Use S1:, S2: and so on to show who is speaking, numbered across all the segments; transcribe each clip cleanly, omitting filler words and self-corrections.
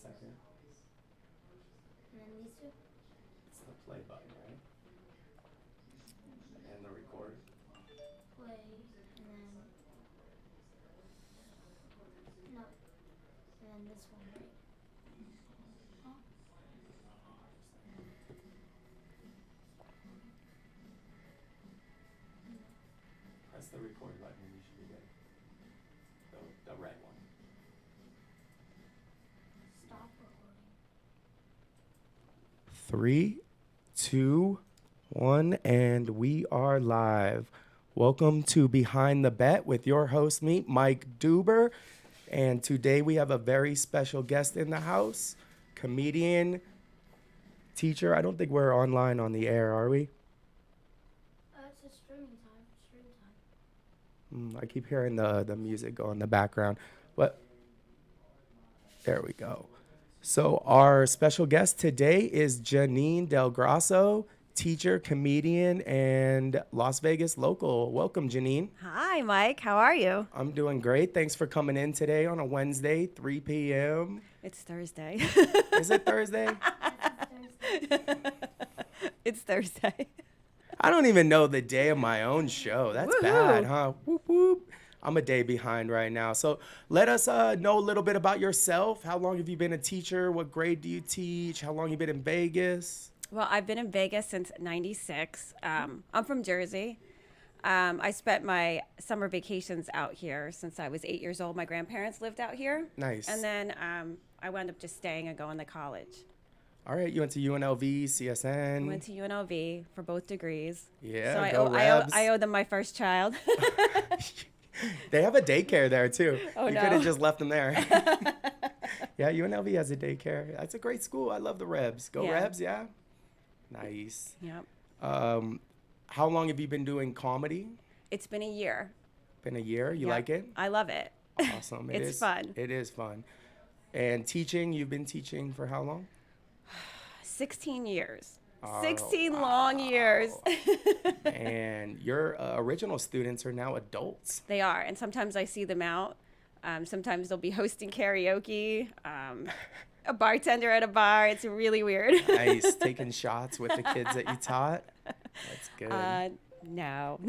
S1: second.
S2: And then these two?
S1: It's the play button, right? And the record.
S2: Play, and then, no, and then this one, right? Huh?
S1: Press the record button and you should be good. The red one.
S2: Stop recording.
S1: 3, 2, 1, and we are live. Welcome to Behind the Bet with your host, me, Mike Duber. And today we have a very special guest in the house, comedian, teacher. I don't think we're online on the air, are we?
S2: It's a stream time.
S1: I keep hearing the music go in the background. But there we go. So our special guest today is Janine Del Grasso, teacher, comedian, and Las Vegas local. Welcome, Janine.
S3: Hi, Mike. How are you?
S1: I'm doing great. Thanks for coming in today on a Wednesday, 3 p.m.
S3: It's Thursday.
S1: Is it Thursday?
S3: It's Thursday.
S1: I don't even know the day of my own show. That's
S3: Woohoo.
S1: bad, huh? Whoop, whoop. I'm a day behind right now. So let us know a little bit about yourself. How long have you been a teacher? What grade do you teach? How long have you been in Vegas?
S3: Well, I've been in Vegas since '96. I'm from Jersey. I spent my summer vacations out here since I was 8 years old. My grandparents lived out here.
S1: Nice.
S3: And then I wound up just staying and going to college.
S1: All right, you went to UNLV, CSN.
S3: I went to UNLV for both degrees.
S1: Yeah,
S3: so
S1: go Rebs.
S3: I owe them my first child.
S1: They have a daycare there, too.
S3: Oh,
S1: you
S3: no.
S1: could have just left them there. Yeah, UNLV has a daycare. That's a great school. I love the Rebs. Go
S3: Yeah.
S1: Rebs, yeah? Nice.
S3: Yep.
S1: How long have you been doing comedy?
S3: It's been a year.
S1: Been a year? You
S3: Yep.
S1: like it?
S3: I love it.
S1: Awesome.
S3: It's fun.
S1: It is fun. And teaching, you've been teaching for how long?
S3: 16 years.
S1: Oh,
S3: 16 long years.
S1: And your original students are now adults.
S3: They are, and sometimes I see them out. Sometimes they'll be hosting karaoke, a bartender at a bar. It's really weird.
S1: Nice. Taking shots with the kids that you taught. That's good.
S3: No,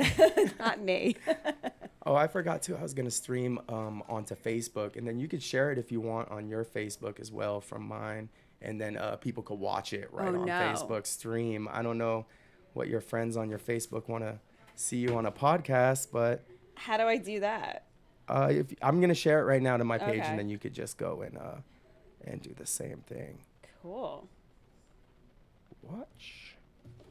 S3: not me.
S1: Oh, I forgot too. I was going to stream onto Facebook, and then you could share it if you want on your Facebook as well from mine. And then people could watch it right on
S3: no.
S1: Facebook stream. I don't know what your friends on your Facebook want to see you on a podcast, but
S3: How do I do that?
S1: if I'm going to share it right now to my page,
S3: Okay.
S1: and then you could just go and do the same thing.
S3: Cool.
S1: Watch.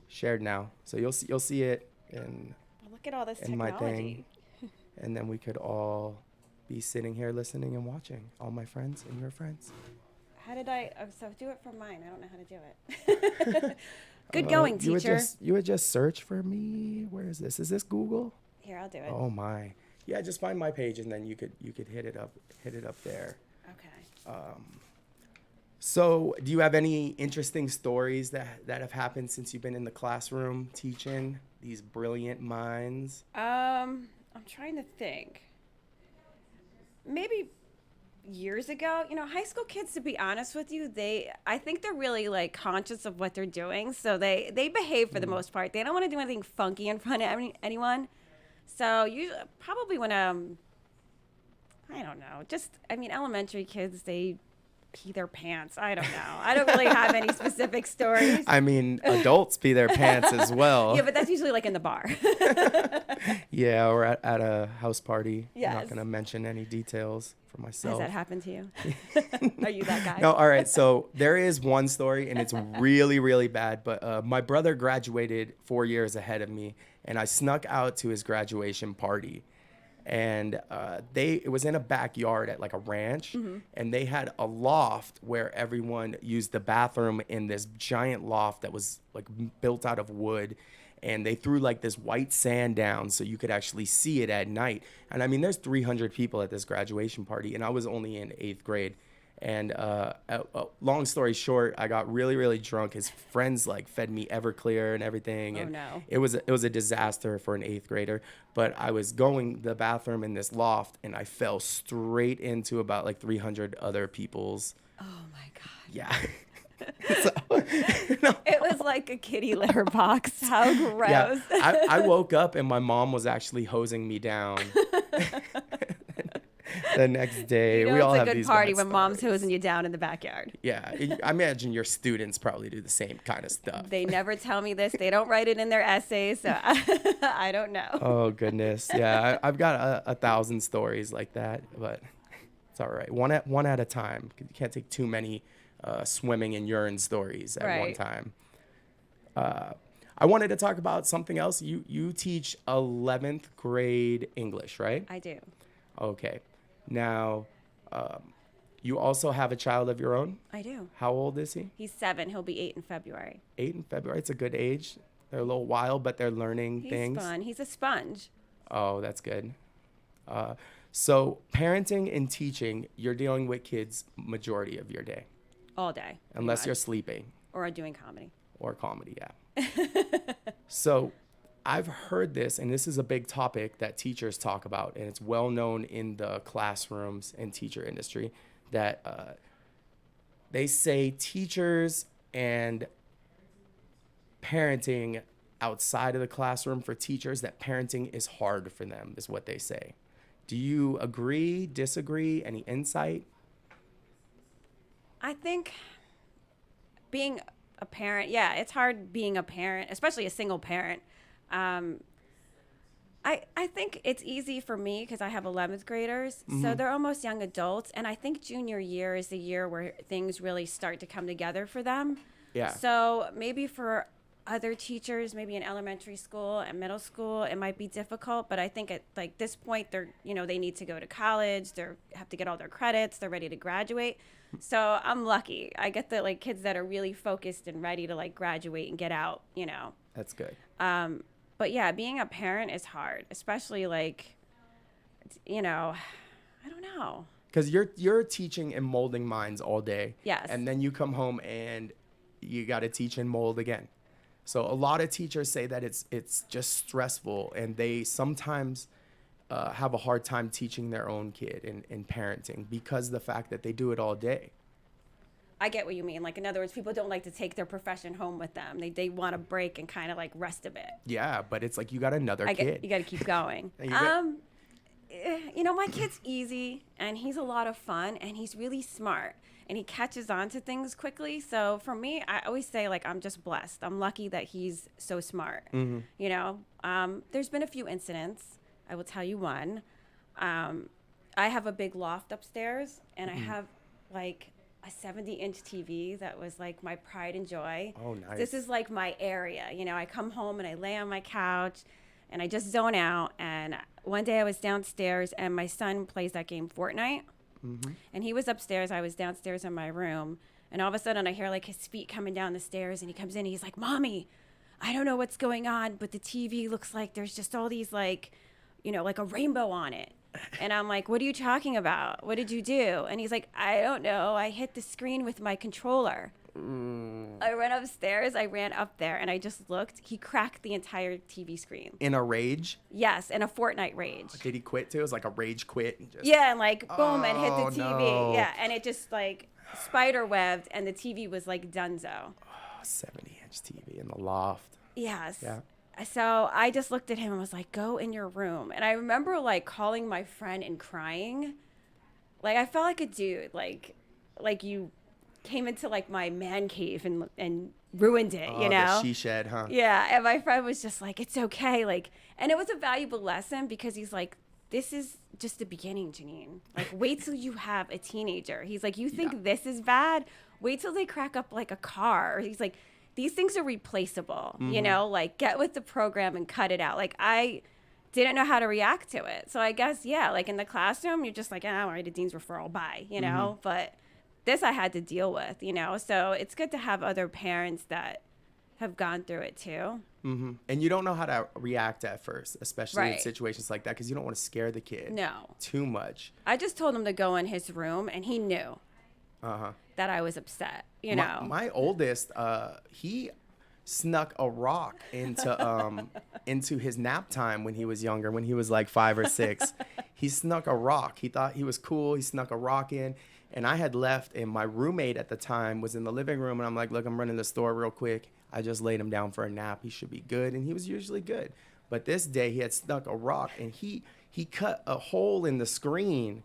S1: Shared now. So you'll see it in
S3: Look at all this
S1: in my
S3: technology.
S1: thing. And then we could all be sitting here listening and watching. All my friends and your friends.
S3: How did I? Oh, so do it for mine. I don't know how to do it. Good going, teacher.
S1: You would just search for me. Where is this? Is this Google?
S3: Here, I'll do it.
S1: Oh my. Yeah, just find my page and then you could hit it up there.
S3: Okay.
S1: So, do you have any interesting stories that have happened since you've been in the classroom teaching these brilliant minds?
S3: I'm trying to think. Maybe years ago, high school kids, to be honest with you, I think they're really like conscious of what they're doing. So they behave for the most part. They don't want to do anything funky in front of anyone. So you probably when I don't know, elementary kids, they pee their pants. I don't know. I don't really have any specific stories.
S1: I mean, adults pee their pants as well.
S3: Yeah, but that's usually like in the bar.
S1: Yeah, or at a house party. I'm not
S3: Yes.
S1: going to mention any details for myself.
S3: Has that happened to you? Are you that guy?
S1: No, all right. So there is one story, and it's really, really bad. But my brother graduated 4 years ahead of me, and I snuck out to his graduation party. And it was in a backyard at like a ranch, and they had a loft where everyone used the bathroom in this giant loft that was like built out of wood. And they threw like this white sand down so you could actually see it at night. And I mean, there's 300 people at this graduation party, and I was only in 8th grade. And long story short, I got really, really drunk. His friends like fed me Everclear and everything. And
S3: no.
S1: it was a disaster for an 8th grader. But I was going to the bathroom in this loft, and I fell straight into about like 300 other people's
S3: my God.
S1: Yeah. So, no.
S3: It was like a kitty litter box. How gross.
S1: Yeah, I woke up and my mom was actually hosing me down the next day.
S3: You know,
S1: We all
S3: it's a
S1: have
S3: good
S1: these
S3: party
S1: bad
S3: when mom's
S1: stories.
S3: hosing you down in the backyard.
S1: Yeah, I imagine your students probably do the same kind of stuff.
S3: They never tell me this. They don't write it in their essays, so I don't know.
S1: Oh goodness, yeah, I've got 1,000 stories like that, but it's all right. One at a time. You can't take too many swimming in urine stories at one
S3: Right.
S1: time. I wanted to talk about something else. You teach 11th grade English, right?
S3: I do.
S1: Okay. Now, you also have a child of your own.
S3: I do.
S1: How old is he?
S3: He's 7. He'll be 8 in February.
S1: 8 in February. It's a good age. They're a little wild, but they're learning
S3: He's
S1: things.
S3: fun. He's a sponge.
S1: Oh, that's good. So parenting and teaching, you're dealing with kids majority of your day,
S3: All day.
S1: unless
S3: pretty
S1: you're
S3: much.
S1: sleeping
S3: Or doing comedy.
S1: or comedy. Yeah. So I've heard this, and this is a big topic that teachers talk about, and it's well known in the classrooms and teacher industry that they say teachers and parenting outside of the classroom, for teachers, that parenting is hard for them, is what they say. Do you agree, disagree? Any insight?
S3: I think being a parent, yeah, it's hard being a parent, especially a single parent. I think it's easy for me because I have 11th graders, so they're almost young adults, and I think junior year is the year where things really start to come together for them.
S1: Yeah.
S3: So maybe for other teachers, maybe in elementary school and middle school, it might be difficult, but I think at like this point, they need to go to college, have to get all their credits, they're ready to graduate. So I'm lucky. I get the like kids that are really focused and ready to like graduate and get out,
S1: That's good.
S3: But yeah, being a parent is hard, especially like, I don't know.
S1: Because you're teaching and molding minds all day.
S3: Yes.
S1: And then you come home and you got to teach and mold again. So a lot of teachers say that it's just stressful, and they sometimes have a hard time teaching their own kid and parenting because of the fact that they do it all day.
S3: I get what you mean. Like, in other words, people don't like to take their profession home with them. They want to break and kind of like rest a bit.
S1: Yeah, but it's like you got another kid.
S3: You got to keep going.
S1: And you got-
S3: My kid's easy and he's a lot of fun and he's really smart and he catches on to things quickly. So for me, I always say like I'm just blessed. I'm lucky that he's so smart. There's been a few incidents. I will tell you one. I have a big loft upstairs and I have like a 70-inch TV that was like my pride and joy.
S1: Oh, nice.
S3: This is like my area. I come home and I lay on my couch and I just zone out. And one day I was downstairs and my son plays that game Fortnite. And he was upstairs. I was downstairs in my room. And all of a sudden I hear like his feet coming down the stairs and he comes in and he's like, "Mommy, I don't know what's going on, but the TV looks like there's just all these like a rainbow on it." And I'm like, "What are you talking about? What did you do?" And he's like, "I don't know. I hit the screen with my controller." I ran upstairs. I ran up there and I just looked. He cracked the entire TV screen.
S1: In a rage?
S3: Yes, in a Fortnite rage.
S1: Did he quit too? It was like a rage quit. And just...
S3: Yeah, and like boom, and hit
S1: Oh,
S3: the TV.
S1: no.
S3: Yeah, and it just like spider webbed and the TV was like donezo.
S1: 70-inch TV in the loft.
S3: Yes.
S1: Yeah.
S3: So I just looked at him and was like, "Go in your room." And I remember like calling my friend and crying. Like I felt like a dude, like you came into like my man cave and ruined it,
S1: Oh, the she shed, huh?
S3: Yeah, and my friend was just like, "It's okay." Like, and it was a valuable lesson because he's like, "This is just the beginning, Janine. Like, wait till you have a teenager." He's like, "You think this is bad? Wait till they crack up like a car." Or he's like, "These things are replaceable, like get with the program and cut it out." Like I didn't know how to react to it. So I guess, yeah, like in the classroom, you're just like, "All right, a dean's referral, bye," but this I had to deal with, so it's good to have other parents that have gone through it too.
S1: And you don't know how to react at first, especially in
S3: Right.
S1: situations like that, because you don't want to scare the kid
S3: No.
S1: too much.
S3: I just told him to go in his room and he knew that I was upset,
S1: My oldest, he snuck a rock into his nap time when he was younger, when he was like 5 or 6. He snuck a rock. He thought he was cool. He snuck a rock in. And I had left, and my roommate at the time was in the living room, and I'm like, look, I'm running the store real quick. I just laid him down for a nap. He should be good, and he was usually good. But this day, he had stuck a rock, and he cut a hole in the screen.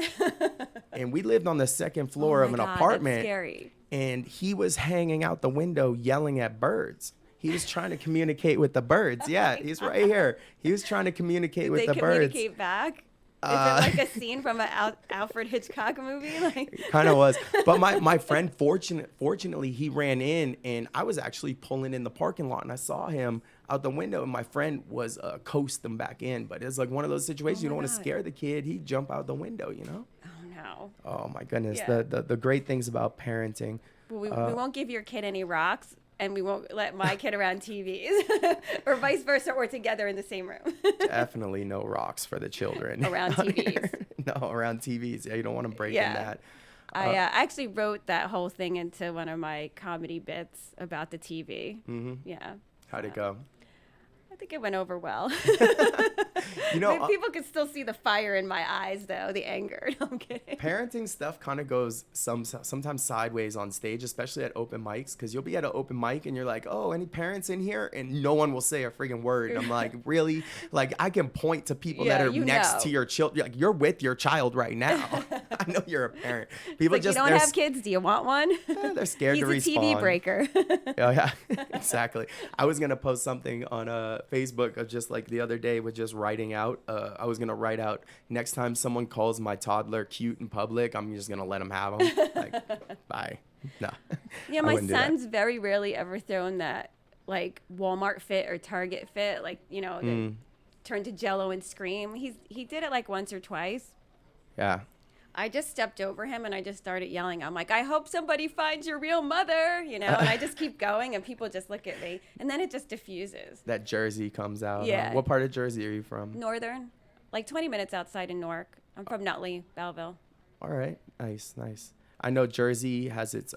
S1: And we lived on the second floor of an apartment.
S3: That's scary.
S1: And he was hanging out the window yelling at birds. He was trying to communicate with the birds. Yeah, he's right here. He was trying to communicate with the birds.
S3: Did they communicate back? Is it like a scene from an Alfred Hitchcock movie? Like
S1: kind of was. But my friend, fortunately, he ran in, and I was actually pulling in the parking lot, and I saw him out the window, and my friend was coasting back in. But it's like one of those situations you don't want to scare the kid. He'd jump out the window, you know?
S3: Oh, no.
S1: Oh, my goodness.
S3: Yeah.
S1: The great things about parenting.
S3: Well, we won't give your kid any rocks, and we won't let my kid around TVs, or vice versa, or together in the same room.
S1: Definitely no rocks for the children.
S3: Around TVs.
S1: No, around TVs. Yeah, you don't want to break in that.
S3: I actually wrote that whole thing into one of my comedy bits about the TV.
S1: Mm-hmm.
S3: Yeah.
S1: How'd it go?
S3: I think it went over well.
S1: You know,
S3: people could still see the fire in my eyes, though, the anger. No, I'm kidding.
S1: Parenting stuff kind of goes sometimes sideways on stage, especially at open mics, because you'll be at an open mic and you're like, oh, any parents in here? And no one will say a friggin' word. And I'm like, really? Like, I can point to people that are next to your children. Like, you're with your child right now. I know you're a parent. People
S3: like,
S1: just
S3: you don't have kids. Do you want one?
S1: They're scared to respawn.
S3: He's a TV breaker.
S1: Oh, yeah, exactly. I was going to post something on Facebook of just like the other day with just writing out. I was going to write out, next time someone calls my toddler cute in public, I'm just going to let them have them. Like, bye. No.
S3: Yeah, my son's very rarely ever thrown that like Walmart fit or Target fit, like, you know, turn to Jello and scream. He did it like once or twice.
S1: Yeah.
S3: I just stepped over him and I just started yelling. I'm like, I hope somebody finds your real mother, you know, and I just keep going and people just look at me and then it just diffuses.
S1: That Jersey comes out.
S3: Yeah.
S1: What part of Jersey are you from?
S3: Northern, like 20 minutes outside in Newark. I'm from Nutley, Belleville.
S1: All right. Nice. I know Jersey has its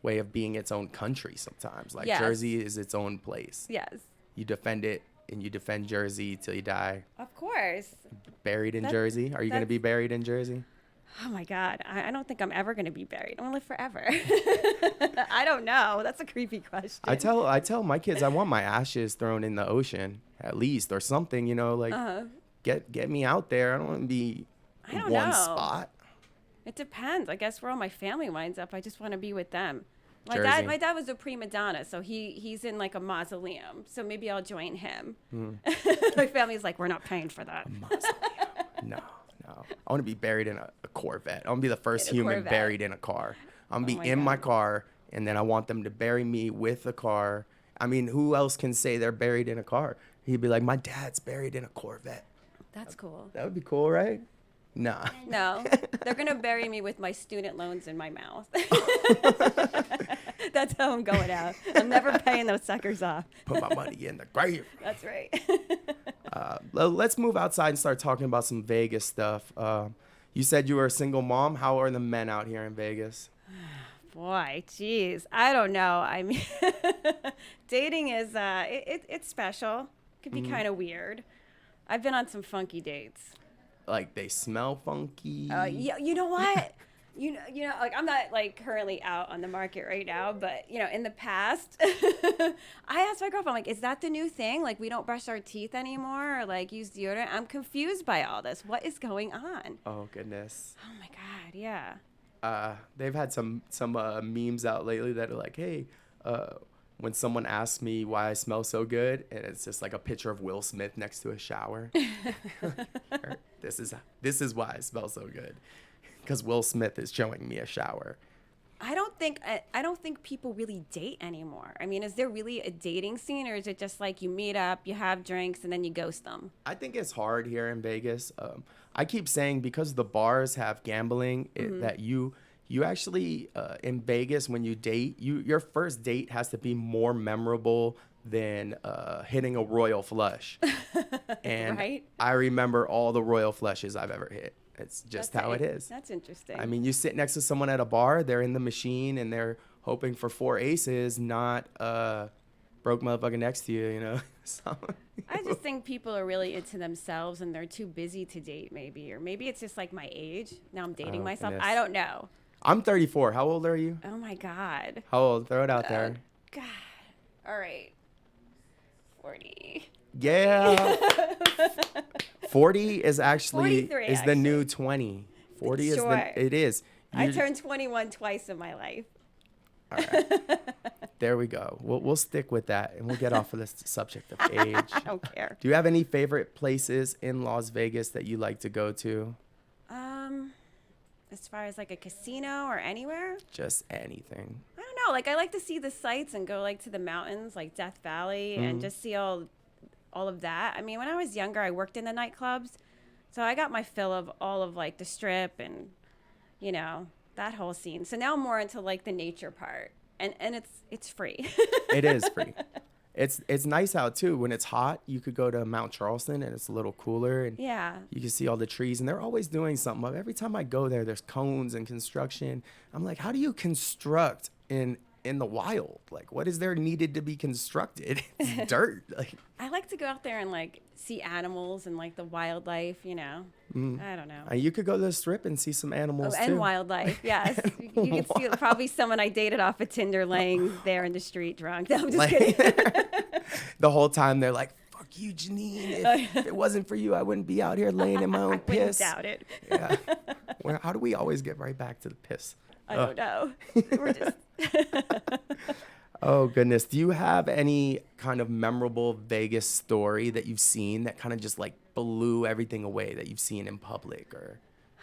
S1: way of being its own country sometimes. Like Jersey is its own place.
S3: Yes.
S1: You defend it and you defend Jersey till you die.
S3: Of course.
S1: Buried in Jersey? Are you going to be buried in Jersey?
S3: Oh my God. I don't think I'm ever going to be buried. I'm going to live forever. I don't know. That's a creepy question.
S1: I tell my kids I want my ashes thrown in the ocean at least, or something, you know, like get me out there. I don't want to be in one spot.
S3: It depends. I guess where all my family winds up, I just want to be with them. My dad was a prima donna, so he's in like a mausoleum. So maybe I'll join him. My family's like, we're not paying for that.
S1: A mausoleum. No. I want to be buried in a Corvette. I want to be the first human buried in a car. I'm going to be in my car, and then I want them to bury me with the car. I mean, who else can say they're buried in a car? He'd be like, my dad's buried in a Corvette.
S3: That's cool.
S1: That would be cool, right? Nah.
S3: No, they're going to bury me with my student loans in my mouth. That's how I'm going out. I'm never paying those suckers off.
S1: Put my money in the grave.
S3: That's right.
S1: Let's move outside and start talking about some Vegas stuff. You said you were a single mom. How are the men out here in Vegas?
S3: Boy, geez. I don't know. I mean, dating is, it's special. It can be kind of weird. I've been on some funky dates.
S1: Like they smell funky?
S3: Yeah, you know what? You know, like I'm not like currently out on the market right now, but you know, in the past, I asked my girlfriend, like, is that the new thing? Like, we don't brush our teeth anymore, or like use deodorant. I'm confused by all this. What is going on?
S1: Oh goodness.
S3: Oh my God, yeah.
S1: They've had some memes out lately that are like, hey, when someone asks me why I smell so good, and it's just like a picture of Will Smith next to a shower. This is why I smell so good. Because Will Smith is showing me a shower.
S3: I don't think people really date anymore. I mean, is there really a dating scene, or is it just like you meet up, you have drinks, and then you ghost them?
S1: I think it's hard here in Vegas. I keep saying because the bars have gambling, that you actually in Vegas when you date, your first date has to be more memorable than hitting a royal flush. And
S3: right?
S1: I remember all the royal flushes I've ever hit. It's just how it is.
S3: That's interesting.
S1: I mean, you sit next to someone at a bar, they're in the machine and they're hoping for 4 aces, not broke motherfucker next to you, you know? So,
S3: I just think people are really into themselves and they're too busy to date maybe. Or maybe it's just like my age. Now I'm dating myself.
S1: Goodness.
S3: I don't know.
S1: I'm 34. How old are you?
S3: Oh my God.
S1: How old? Throw it out there.
S3: God. All right. 40.
S1: Yeah. 40 is actually
S3: 43,
S1: is the new 20. 40 is
S3: Sure.
S1: it is.
S3: I turned 21 twice in my life.
S1: All right. There we go. We'll stick with that, and we'll get off of this subject of age.
S3: I don't care.
S1: Do you have any favorite places in Las Vegas that you like to go to?
S3: As far as like a casino or anywhere,
S1: Just anything.
S3: I don't know. Like I like to see the sights and go like to the mountains, like Death Valley, and just see all of that. I mean, when I was younger, I worked in the nightclubs, so I got my fill of all of like the Strip and that whole scene. So now I'm more into like the nature part, and it's free.
S1: It is free. It's nice out too. When it's hot, you could go to Mount Charleston and it's a little cooler, and
S3: Yeah.
S1: you can see all the trees, and they're always doing something. Every time I go there, there's cones and construction. I'm like, how do you construct in the wild? Like, what is there needed to be constructed? It's dirt. Like,
S3: I like to go out there and like see animals and like the wildlife, I don't know.
S1: you could go to the Strip and see some animals
S3: Oh, and
S1: too.
S3: wildlife, yes. You can see probably someone I dated off of Tinder laying there in the street drunk. No, I'm just kidding.
S1: The whole time they're like, fuck you, Janine. If it wasn't for you, I wouldn't be out here laying in my own
S3: I wouldn't
S1: piss.
S3: doubt it.
S1: Yeah. How do we always get right back to the piss?
S3: I don't know. We're just
S1: Oh, goodness. Do you have any kind of memorable Vegas story that you've seen that kind of just like blew everything away that you've seen in public or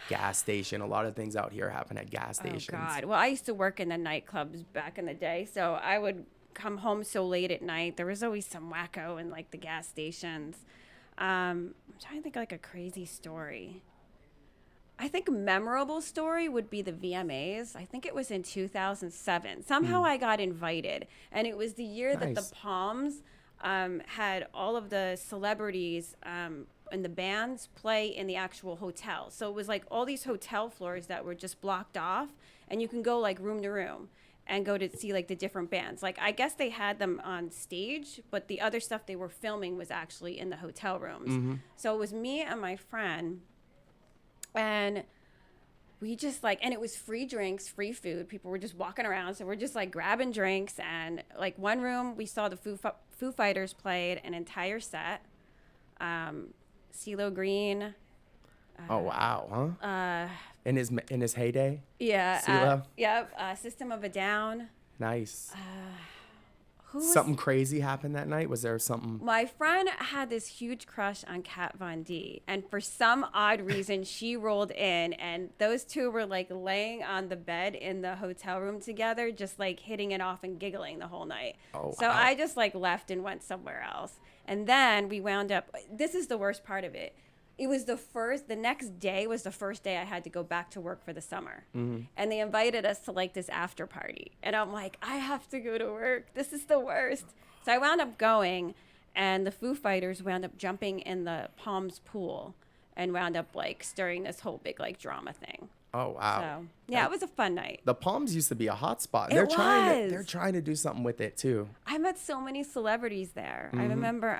S1: gas station? A lot of things out here happen at gas stations.
S3: Oh God. Well, I used to work in the nightclubs back in the day, so I would come home so late at night. There was always some wacko in like the gas stations. I'm trying to think of like a crazy story. I think a memorable story would be the VMAs. I think it was in 2007. Somehow I got invited, and it was the year that
S1: Nice.
S3: the Palms had all of the celebrities and the bands play in the actual hotel. So it was like all these hotel floors that were just blocked off, and you can go like room to room and go to see like the different bands. Like I guess they had them on stage, but the other stuff they were filming was actually in the hotel rooms. So it was me and my friend, and we just like, and it was free drinks, free food. People were just walking around. So we're just like grabbing drinks. And like one room, we saw the Foo Fighters played an entire set. CeeLo Green.
S1: Oh, wow. Huh? In his heyday?
S3: Yeah.
S1: CeeLo?
S3: Yep. System of a Down.
S1: Nice.
S3: Who was
S1: Something crazy happened that night? Was there something?
S3: My friend had this huge crush on Kat Von D, and for some odd reason, she rolled in, and those two were like laying on the bed in the hotel room together, just like hitting it off and giggling the whole night.
S1: Oh,
S3: So
S1: wow.
S3: I just like left and went somewhere else. And then we wound up, this is the worst part of it. It was the next day was the first day I had to go back to work for the summer. And they invited us to like this after party. And I'm like, I have to go to work. This is the worst. So I wound up going, and the Foo Fighters wound up jumping in the Palms pool and wound up like stirring this whole big like drama thing.
S1: Oh, wow.
S3: So yeah, it was a fun night.
S1: The Palms used to be a hot spot.
S3: It
S1: They're
S3: was.
S1: trying to do something with it too.
S3: I met so many celebrities there. I remember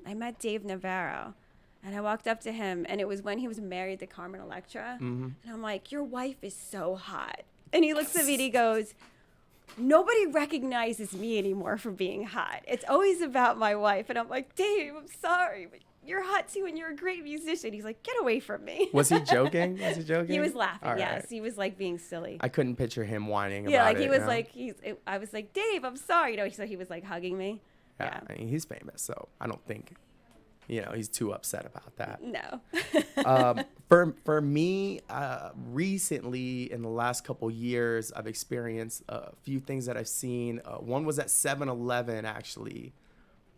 S3: I met Dave Navarro. And I walked up to him, and it was when he was married to Carmen Electra. And I'm like, your wife is so hot. And he looks at me and he goes, nobody recognizes me anymore for being hot. It's always about my wife. And I'm like, Dave, I'm sorry, but you're hot too, and you're a great musician. He's like, get away from me.
S1: Was he joking? Was he joking?
S3: He was laughing,
S1: All
S3: yes.
S1: right.
S3: He was like being silly.
S1: I couldn't picture him whining
S3: Yeah,
S1: about
S3: like
S1: it.
S3: he was
S1: you know?
S3: like, I was like, Dave, I'm sorry. So he was like hugging me.
S1: Yeah, I mean, he's famous, so I don't think, he's too upset about that.
S3: No.
S1: For me, recently in the last couple years, I've experienced a few things that I've seen. One was at 7-Eleven actually,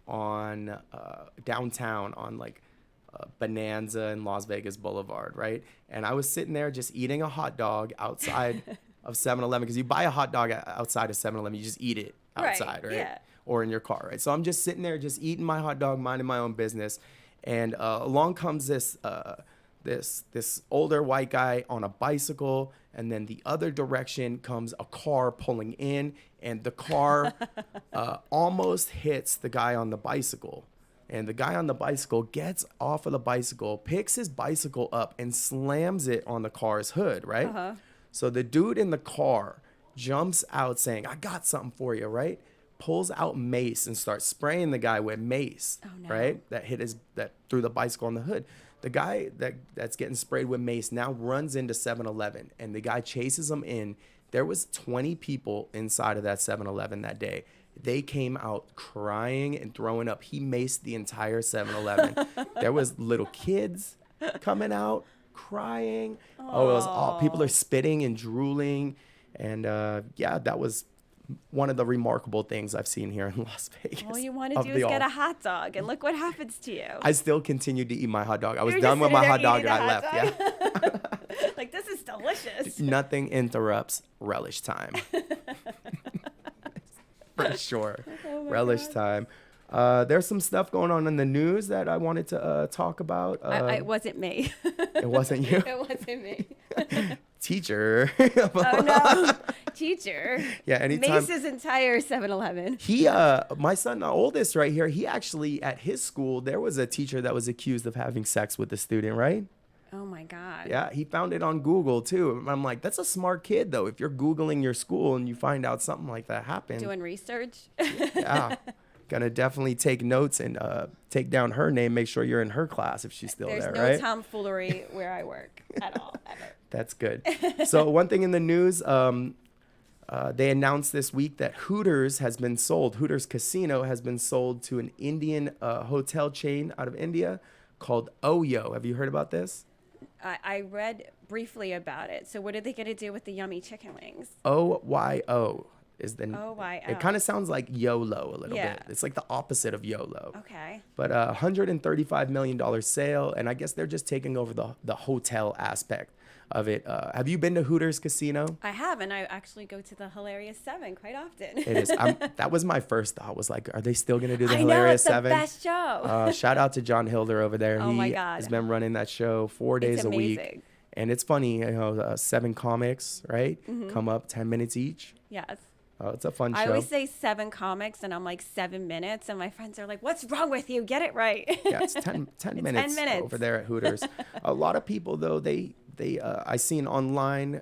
S1: on downtown on like Bonanza and Las Vegas Boulevard, right? And I was sitting there just eating a hot dog outside of 7-Eleven, because you buy a hot dog outside of 7-Eleven, you just eat it outside, right?
S3: Yeah.
S1: Or in your car, right? So I'm just sitting there, just eating my hot dog, minding my own business, and along comes this older white guy on a bicycle, and then the other direction comes a car pulling in, and the car almost hits the guy on the bicycle. And the guy on the bicycle gets off of the bicycle, picks his bicycle up, and slams it on the car's hood, right? So the dude in the car jumps out saying, I got something for you, right? Pulls out mace and starts spraying the guy with mace, right? That threw the bicycle on the hood. The guy that's getting sprayed with mace now runs into 7-Eleven, and the guy chases him in. There was 20 people inside of that 7-Eleven that day. They came out crying and throwing up. He maced the entire 7-Eleven. There was little kids coming out crying. Oh, it was all people are spitting and drooling. And that was one of the remarkable things I've seen here in Las Vegas.
S3: All you want to do is get a hot dog, and look what happens to you.
S1: I still continued to eat my hot dog. I was done with my hot dog and I left. Yeah.
S3: Like, this is delicious.
S1: Nothing interrupts relish time. For sure.
S3: Oh
S1: Relish time. There's some stuff going on in the news that I wanted to talk about.
S3: It wasn't me.
S1: It wasn't you?
S3: It wasn't me.
S1: Teacher.
S3: Oh, no. Teacher.
S1: Yeah, anytime.
S3: Mace's entire 7-Eleven.
S1: My son, the oldest right here, he actually, at his school, there was a teacher that was accused of having sex with a student, right?
S3: Oh, my God.
S1: Yeah, he found it on Google, too. I'm like, that's a smart kid, though. If you're Googling your school and you find out something like that happened.
S3: Doing research.
S1: Yeah. Gonna definitely take notes and take down her name, make sure you're in her class if she's still there, right?
S3: There's no tomfoolery where I work at all, ever.
S1: That's good. So one thing in the news, they announced this week that Hooters has been sold. Hooters Casino has been sold to an Indian hotel chain out of India called Oyo. Have you heard about this?
S3: I read briefly about it. So what are they going to do with the yummy chicken wings?
S1: OYO is the
S3: OYO.
S1: It kind of sounds like YOLO a little
S3: Yeah.
S1: bit. It's like the opposite of YOLO.
S3: Okay.
S1: But $135 million sale, and I guess they're just taking over the hotel aspect of it. Have you been to Hooters Casino?
S3: I have, and I actually go to the Hilarious 7 quite often.
S1: It is. That was my first thought. Was like, are they still going to do the
S3: I know,
S1: Hilarious
S3: it's the
S1: 7?
S3: best show.
S1: Shout out to John Hilder over there.
S3: Oh my
S1: He
S3: God.
S1: has been running that show 4 days a week.
S3: amazing.
S1: And it's funny, 7 comics, right? Come up 10 minutes each.
S3: Yes.
S1: Oh, it's a fun show.
S3: I always say 7 comics, and I'm like 7 minutes, and my friends are like, "What's wrong with you? Get it right."
S1: Yeah, it's 10 minutes,
S3: 10 minutes
S1: over there at Hooters. A lot of people, though, they I seen online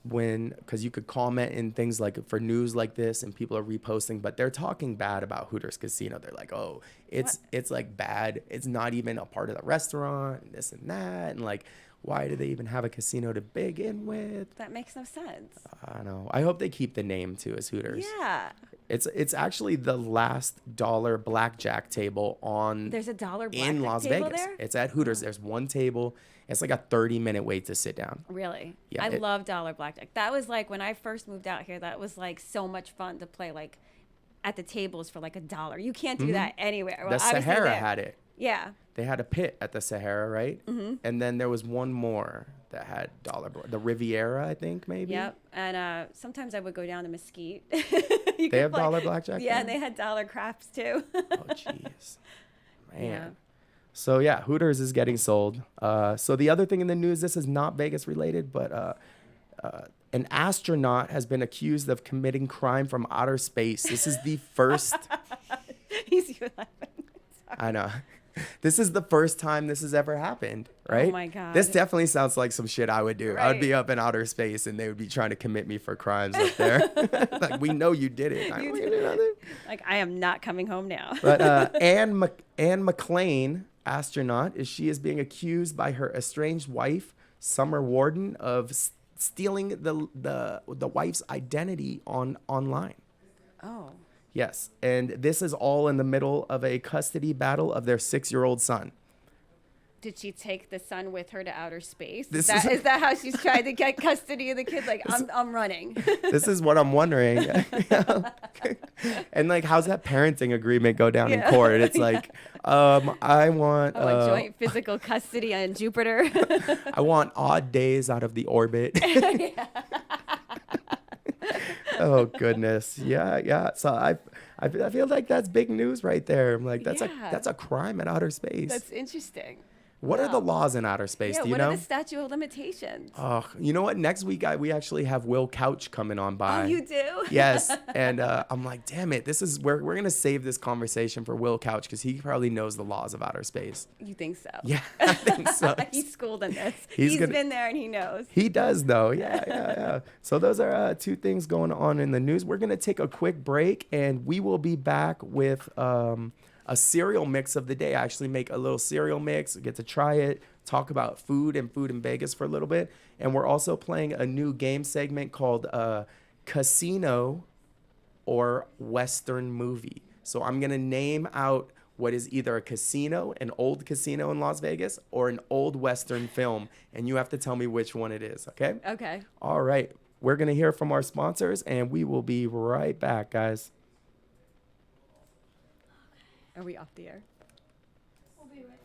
S1: because you could comment in things like for news like this, and people are reposting, but they're talking bad about Hooters Casino. They're like, oh, it's like bad. It's not even a part of the restaurant, and this and that, and like, why do they even have a casino to begin with?
S3: That makes no sense.
S1: I don't know. I hope they keep the name too as Hooters.
S3: Yeah.
S1: It's actually the last dollar blackjack table
S3: There's a dollar blackjack
S1: in Las
S3: table
S1: Vegas.
S3: there?
S1: It's at Hooters. There's one table. It's like a 30-minute wait to sit down.
S3: Really?
S1: Yeah,
S3: I love dollar blackjack. That was like when I first moved out here, that was like so much fun to play like at the tables for like $1. You can't do that anywhere. Well,
S1: The
S3: obviously
S1: Sahara
S3: there.
S1: had it.
S3: Yeah.
S1: They had a pit at the Sahara, right? Mm-hmm. And then there was one more that had the Riviera, I think, maybe.
S3: Yep. And sometimes I would go down to Mesquite.
S1: They have dollar blackjack?
S3: Yeah,
S1: there?
S3: and they had dollar craps too.
S1: Oh, jeez. Man.
S3: Yeah.
S1: So, yeah, Hooters is getting sold. So the other thing in the news, this is not Vegas related, but an astronaut has been accused of committing crime from outer space. This is the first.
S3: He's laughing.
S1: I know. This is the first time this has ever happened, right?
S3: Oh my God.
S1: This definitely sounds like some shit I would do. I would be
S3: Right.
S1: up in outer space and they would be trying to commit me for crimes up there. Like, we know you did it.
S3: You
S1: We
S3: did
S1: did nothing.
S3: Like, I am not coming home now.
S1: But Anne McLean, astronaut, she is being accused by her estranged wife, Summer Warden, of stealing the wife's identity online.
S3: Oh.
S1: Yes, and this is all in the middle of a custody battle of their 6-year-old son.
S3: Did she take the son with her to outer space?
S1: This
S3: Is
S1: is-
S3: that how she's trying to get custody of the kid? Like, I'm running.
S1: This is what I'm wondering. And like, how's that parenting agreement go down in
S3: Yeah.
S1: court? It's like, I want
S3: Joint physical custody on Jupiter.
S1: I want odd days out of the orbit. Oh goodness, yeah. So I feel like that's big news right there. I'm like, that's
S3: Yeah.
S1: a crime at outer space.
S3: That's interesting.
S1: What are the
S3: Wow.
S1: laws in outer space?
S3: Yeah,
S1: Do you
S3: what are
S1: know?
S3: the statute of limitations?
S1: Oh, you know what? Next week we actually have Will Couch coming on by.
S3: Oh, you do?
S1: Yes, and I'm like, damn it! This is we're gonna save this conversation for Will Couch because he probably knows the laws of outer space.
S3: You think so?
S1: Yeah, I think so.
S3: He's schooled in this.
S1: He's
S3: He's
S1: gonna-
S3: been there and he knows.
S1: He does though. Yeah. So those are two things going on in the news. We're gonna take a quick break and we will be back with a cereal mix of the day. I actually make a little cereal mix, get to try it, talk about food and food in Vegas for a little bit. And we're also playing a new game segment called Casino or Western Movie. So I'm going to name out what is either a casino, an old casino in Las Vegas, or an old Western film. And you have to tell me which one it is, okay?
S3: Okay.
S1: All right. We're going to hear from our sponsors and we will be right back, guys.
S3: Are we off the air?
S2: We'll be right back.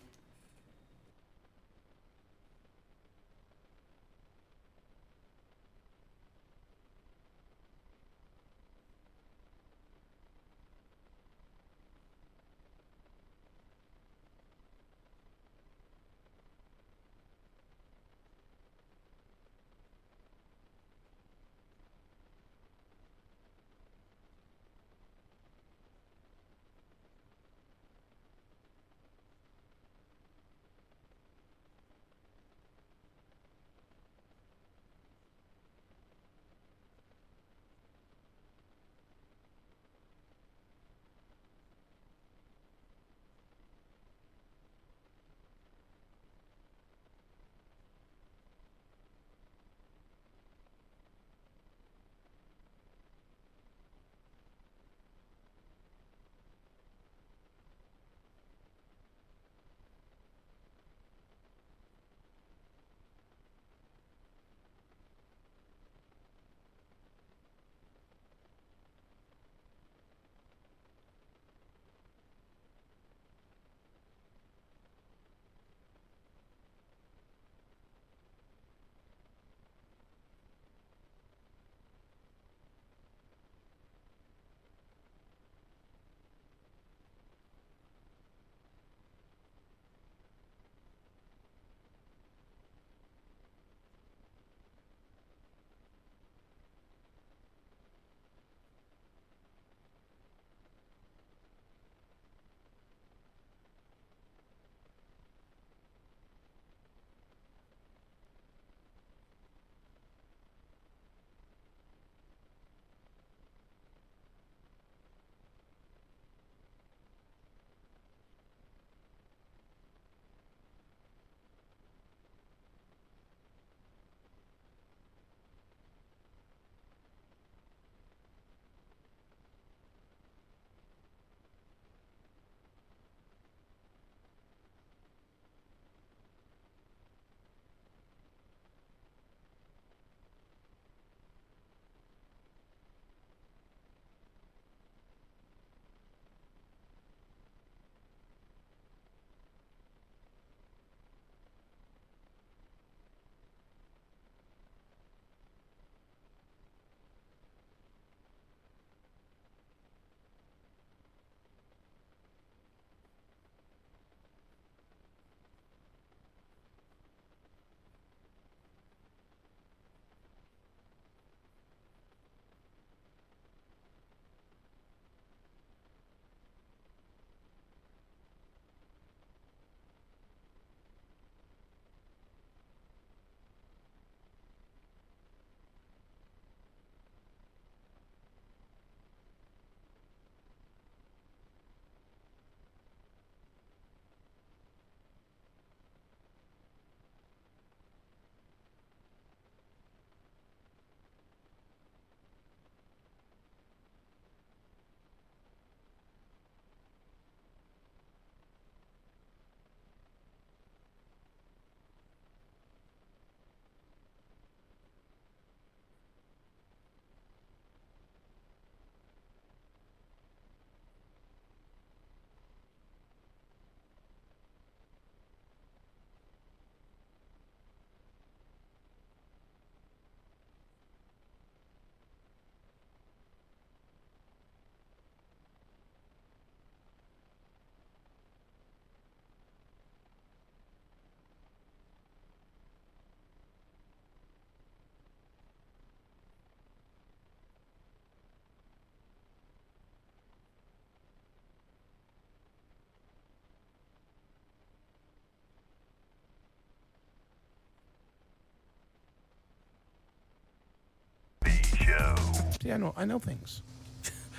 S4: See, I know things.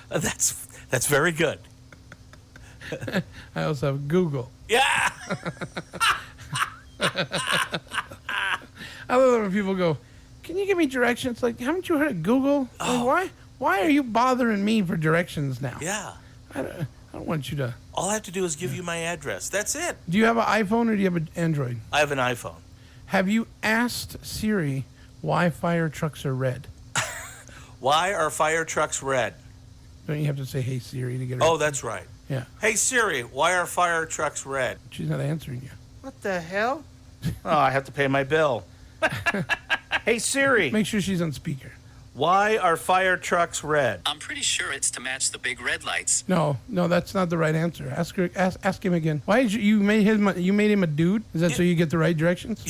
S5: That's very good.
S4: I also have Google.
S5: Yeah.
S4: I love it when people go, "Can you give me directions?" Like, haven't you heard of Google? Like, why are you bothering me for directions now?
S5: Yeah.
S4: I don't want you to.
S5: All I have to do is give you my address. That's it.
S4: Do you have an iPhone or do you have an Android?
S5: I have an iPhone.
S4: Have you asked Siri why fire trucks are red?
S5: Why are fire trucks red?
S4: Don't you have to say, "Hey Siri" to get her?
S5: Oh, that's right.
S4: Yeah.
S5: Hey Siri, why are fire trucks red?
S4: She's not answering you.
S5: What the hell? Oh, I have to pay my bill. Hey Siri,
S4: Make sure she's on speaker.
S5: why are fire trucks red?
S6: I'm pretty sure it's to match the big red lights.
S4: No, that's not the right answer. Ask him again. Why did you made him a dude? Is that so you get the right directions?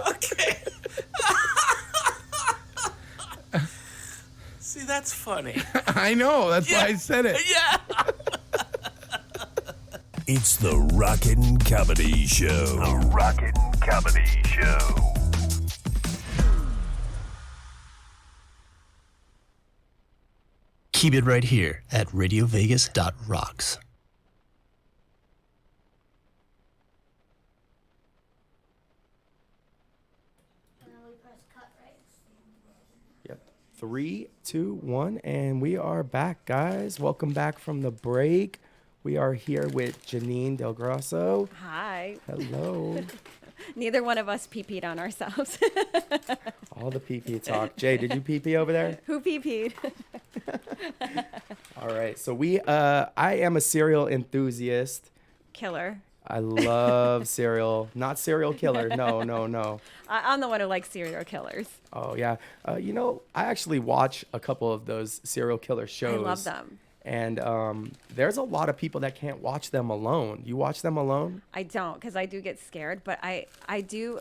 S5: Okay. See, that's funny.
S4: I know. That's why I said it.
S5: Yeah.
S7: It's the Rockin' Comedy Show. The Rockin' Comedy Show.
S6: Keep it right here at RadioVegas.rocks.
S2: And then we press cut, right?
S1: Yep. 3, 2, 1, and we are back, guys. Welcome back from the break. We are here with Janine Del Grosso.
S3: Hi.
S1: Hello.
S3: Neither one of us pee-peed on ourselves.
S1: All the pee-pee talk. Jay, did you pee-pee over there?
S3: Who pee-peed?
S1: All right. So I am a cereal enthusiast.
S3: Killer.
S1: I love cereal. Not serial killer. No.
S3: I'm the one who likes serial killers.
S1: Oh, yeah. I actually watch a couple of those serial killer shows.
S3: I love them.
S1: And there's a lot of people that can't watch them alone. You watch them alone?
S3: I don't, because I do get scared, but I do.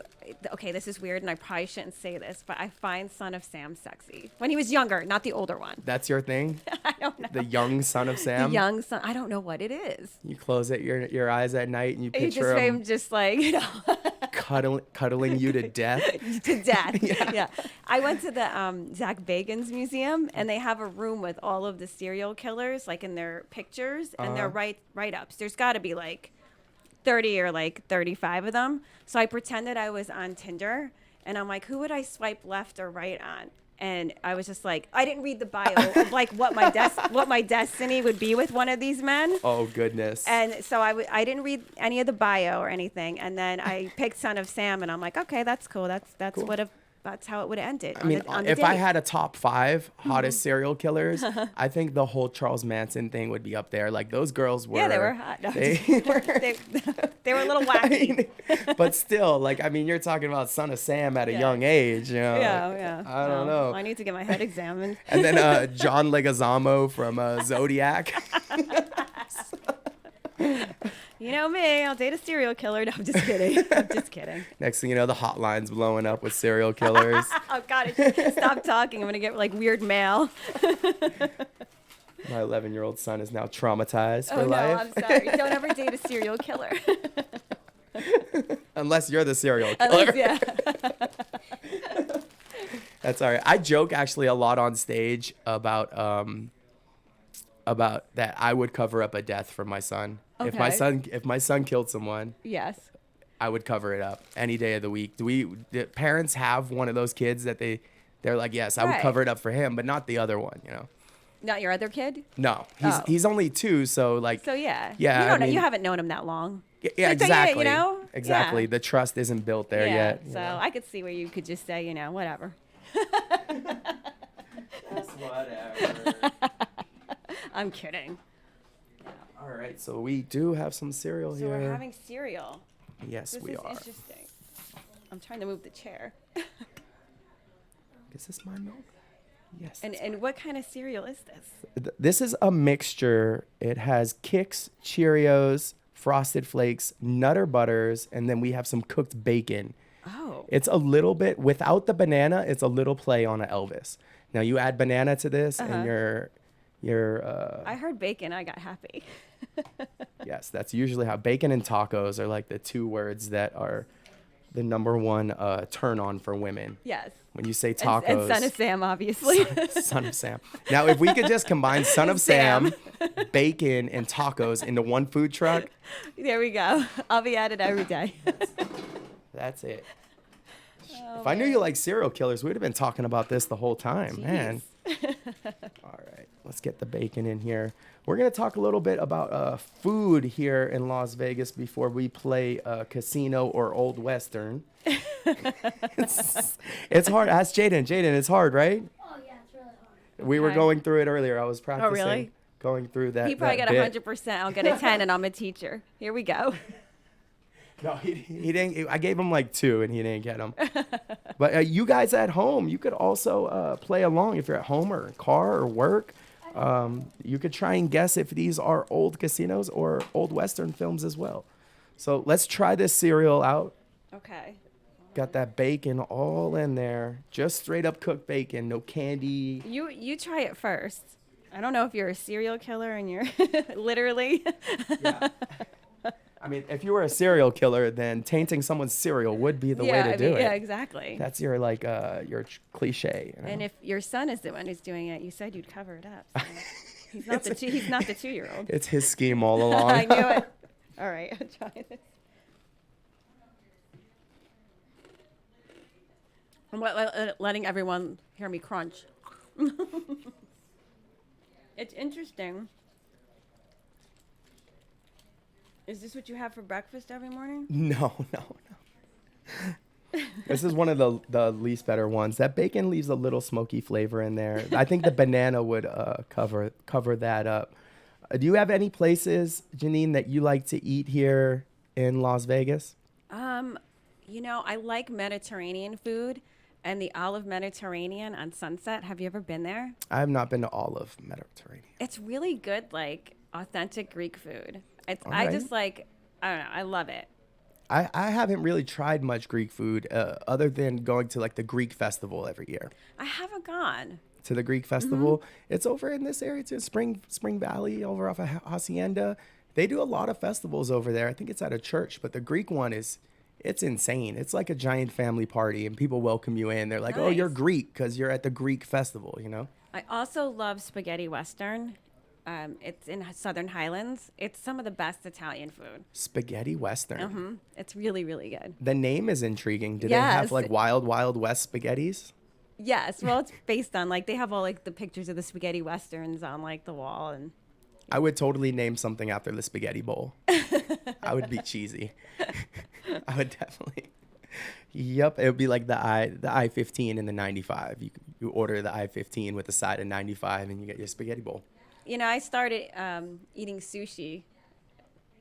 S3: Okay, this is weird, and I probably shouldn't say this, but I find Son of Sam sexy. When he was younger, not the older one.
S1: That's your thing?
S3: I don't know.
S1: The young son of Sam?
S3: The young son. I don't know what it is.
S1: You close your eyes at night and you
S3: You just
S1: picture him
S3: just like,
S1: cuddling you to death.
S3: to death. Yeah. I went to the Zach Bagans Museum, and they have a room with all of the serial killers, like in their pictures and their write-ups. There's got to be like 30 or like 35 of them. So I pretended I was on Tinder, and I'm like, who would I swipe left or right on? And I was just like, I didn't read the bio of like what my destiny would be with one of these men.
S1: Oh, goodness.
S3: And so I didn't read any of the bio or anything. And then I picked Son of Sam, and I'm like, okay, that's cool. That's cool. That's how it would have ended.
S1: I mean,
S3: on the
S1: if I
S3: date.
S1: had a top 5 hottest serial killers, I think the whole Charles Manson thing would be up there. Like, those girls were...
S3: Yeah, they were hot. No,
S1: They,
S3: they were a little wacky.
S1: but still, like, I mean, you're talking about Son of Sam at a young age, you know?
S3: Yeah.
S1: I don't know.
S3: I need to get my head examined.
S1: And then John Leguizamo from Zodiac.
S3: You know me, I'll date a serial killer. No, I'm just kidding.
S1: Next thing you know, the hotline's blowing up with serial killers.
S3: Oh, God, stop talking. I'm going to get, like, weird mail.
S1: My 11-year-old son is now traumatized for
S3: Oh, no,
S1: life.
S3: I'm sorry. Don't ever date a serial killer.
S1: Unless you're the serial killer.
S3: Yeah.
S1: That's all right. I joke actually a lot on stage about that I would cover up a death for my son.
S3: Okay.
S1: If my son killed someone,
S3: Yes.
S1: I would cover it up any day of the week. Do parents have one of those kids that they're like, yes, I would
S3: Right.
S1: cover it up for him, but not the other one, you know?
S3: Not your other kid?
S1: No,
S3: Oh.
S1: he's only 2, so like.
S3: So, yeah.
S1: Yeah,
S3: You don't
S1: I
S3: know. You
S1: mean-
S3: haven't known him that long.
S1: Yeah,
S3: But then,
S1: exactly.
S3: you know?
S1: Exactly.
S3: Yeah.
S1: The trust isn't built there
S3: Yeah.
S1: yet. you
S3: So
S1: know?
S3: I could see where you could just say, you know, whatever.
S1: That's whatever.
S3: I'm kidding.
S1: All right, so we do have some cereal
S3: So
S1: here.
S3: we're having cereal.
S1: Yes,
S3: This
S1: we
S3: is
S1: are.
S3: interesting. I'm trying to move the chair.
S1: Is this my milk? Yes.
S3: And what kind of cereal is this?
S1: This is a mixture. It has Kix, Cheerios, Frosted Flakes, Nutter Butters, and then we have some cooked bacon.
S3: Oh.
S1: It's a little bit, without the banana, it's a little play on an Elvis. Now you add banana to this and
S3: I heard bacon. I got happy.
S1: yes, that's usually how bacon and tacos are like the two words that are the number one turn on for women.
S3: Yes.
S1: When you say tacos.
S3: And Son of Sam, obviously.
S1: Son of Sam. Now, if we could just combine Son of Sam, bacon, and tacos into one food truck.
S3: There we go. I'll be at it every day.
S1: That's it. If I knew you like serial killers, we would have been talking about this the whole time, man. All right, let's get the bacon in here. We're going to talk a little bit about food here in Las Vegas before we play casino or old Western. It's hard. Ask Jaden. Jaden, it's hard, right?
S2: Oh, yeah, it's really hard.
S1: We were
S3: Okay.
S1: going through it earlier. I was practicing.
S3: really?
S1: Going through that.
S3: He probably
S1: that
S3: got
S1: bit.
S3: 100%. I'll get a 10, and I'm a teacher. Here we go.
S1: No, he didn't. I gave him like 2, and he didn't get them. But you guys at home, you could also play along if you're at home or in car or work. You could try and guess if these are old casinos or old Western films as well. So let's try this cereal out.
S3: Okay.
S1: Got that bacon all in there. Just straight up cooked bacon, no candy.
S3: You try it first. I don't know if you're a serial killer and you're literally.
S1: Yeah. I mean, if you were a serial killer, then tainting someone's cereal would be the way to do it.
S3: Yeah, exactly.
S1: That's your your cliche. You know?
S3: And if your son is the one who's doing it, you said you'd cover it up. So he's not he's not the 2-year-old.
S1: It's his scheme all along.
S3: I knew it. All right, I'll try this. I'm letting everyone hear me crunch. It's interesting. Is this what you have for breakfast every morning?
S1: No. This is one of the least better ones. That bacon leaves a little smoky flavor in there. I think the banana would cover that up. Do you have any places, Janine, that you like to eat here in Las Vegas?
S3: I like Mediterranean food and the Olive Mediterranean on Sunset. Have you ever been there?
S1: I have not been to Olive Mediterranean.
S3: It's really good, like authentic Greek food. I
S1: right.
S3: just like, I don't know, I love it.
S1: I haven't really tried much Greek food other than going to like the Greek festival every year.
S3: I haven't gone.
S1: To the Greek festival. It's over in this area too, Spring Valley over off of Hacienda. They do a lot of festivals over there. I think it's at a church, but the Greek one it's insane. It's like a giant family party and people welcome you in. They're like, oh, you're
S3: Nice.
S1: Greek because you're at the Greek festival, you know?
S3: I also love spaghetti Western. It's in Southern Highlands. It's some of the best Italian food.
S1: Spaghetti Western.
S3: It's really, really good.
S1: The name is intriguing. Do they have
S3: Yes.
S1: like Wild Wild West spaghettis?
S3: Yes, well, it's based on like they have all like the pictures of the spaghetti westerns on like the wall, and
S1: I would totally name something after the spaghetti bowl. I would be cheesy. I would definitely. Yep, it would be like the I-15 and the 95. You order the I-15 with a side of 95 and you get your spaghetti bowl.
S3: I started eating sushi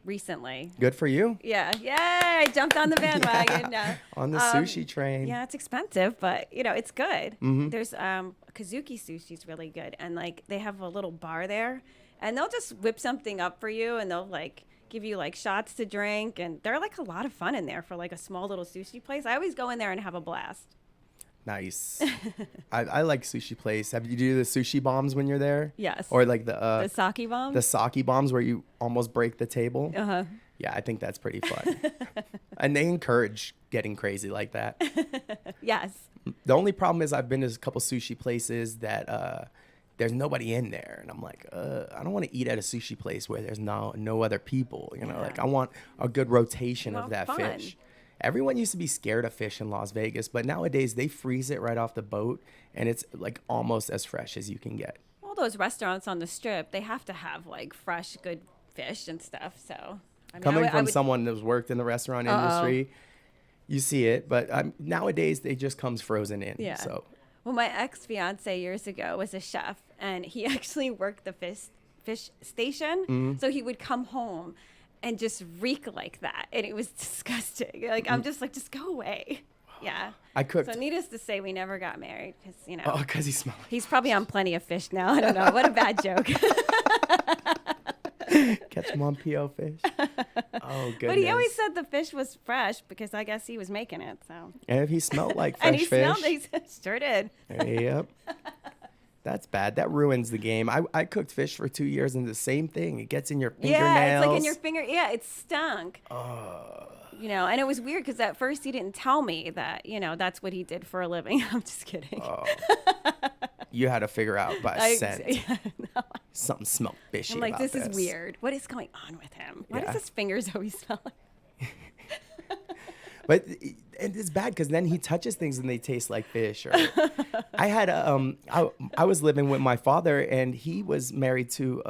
S3: recently.
S1: Good for you.
S3: Yeah, yay! I jumped on the bandwagon. No.
S1: On the sushi train.
S3: Yeah, it's expensive, but it's good. There's Kazuki sushi's really good, and like they have a little bar there, and they'll just whip something up for you, and they'll like give you like shots to drink, and they're like a lot of fun in there for like a small little sushi place. I always go in there and have a blast.
S1: Nice. I like sushi place. Have you do the sushi bombs when you're there?
S3: Yes.
S1: Or like
S3: The sake bomb.
S1: the sake bombs where you almost break the table.
S3: Uh-huh.
S1: Yeah, I think that's pretty fun. And they encourage getting crazy like that.
S3: Yes.
S1: The only problem is I've been to a couple sushi places that there's nobody in there, and I'm like, I don't want to eat at a sushi place where there's no other people. Like I want a good rotation of that
S3: fun.
S1: fish. Everyone used to be scared of fish in Las Vegas, but nowadays they freeze it right off the boat, and it's like almost as fresh as you can get.
S3: All those restaurants on the strip, they have to have like fresh, good fish and stuff. So I mean,
S1: Coming
S3: I
S1: from
S3: would-
S1: someone that's worked in the restaurant industry, you see it, but nowadays they just comes frozen in.
S3: Yeah.
S1: So
S3: Well, my ex-fiance years ago was a chef, and he actually worked the fish station. So he would come home and just reek like that, and it was disgusting. Like I'm just like, just go away. Yeah.
S1: I cooked.
S3: So needless to say, we never got married because
S1: Oh, because he smells.
S3: he's probably on Plenty of Fish now. I don't know. What a bad joke.
S1: catch them on PO fish. Oh, goodness.
S3: But he always said the fish was fresh because I guess he was making it. So.
S1: And if he smelled like fresh
S3: And he
S1: fish.
S3: smelled. He sure did.
S1: Yep. That's bad. That ruins the game. I cooked fish for 2 years and the same thing. It gets in your fingernails.
S3: Yeah, it's like in your finger. Yeah, it stunk. You know, and it was weird because at first he didn't tell me that, you know, that's what he did for a living. I'm just kidding.
S1: You had to figure out by scent.
S3: Yeah, no.
S1: Something smelled fishy.
S3: I'm like,
S1: about
S3: this is weird. What is going on with him? Why
S1: Yeah.
S3: does his fingers always smell like?
S1: But and it's bad because then he touches things and they taste like fish. Or I had I was living with my father and he was married to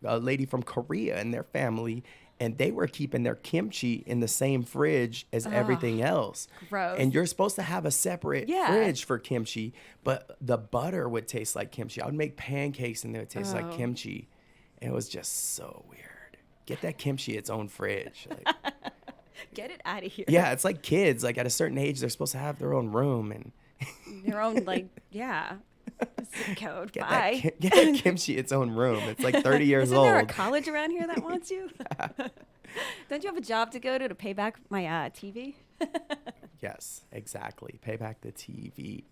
S1: a lady from Korea and their family, and they were keeping their kimchi in the same fridge as everything else.
S3: Gross.
S1: And you're supposed to have a separate
S3: Yeah.
S1: fridge for kimchi, but the butter would taste like kimchi. I would make pancakes and they would taste like kimchi. And it was just so weird. Get that kimchi its own fridge. Like,
S3: Get it out of here.
S1: yeah, it's like kids. Like at a certain age, they're supposed to have their own room and
S3: Their own, like, yeah. Zip code.
S1: get
S3: Bye.
S1: get that kimchi its own room. It's like 30 years
S3: Isn't
S1: old.
S3: there a college around here that wants you? Don't you have a job to go to pay back my TV?
S1: Yes, exactly. Pay back the TV.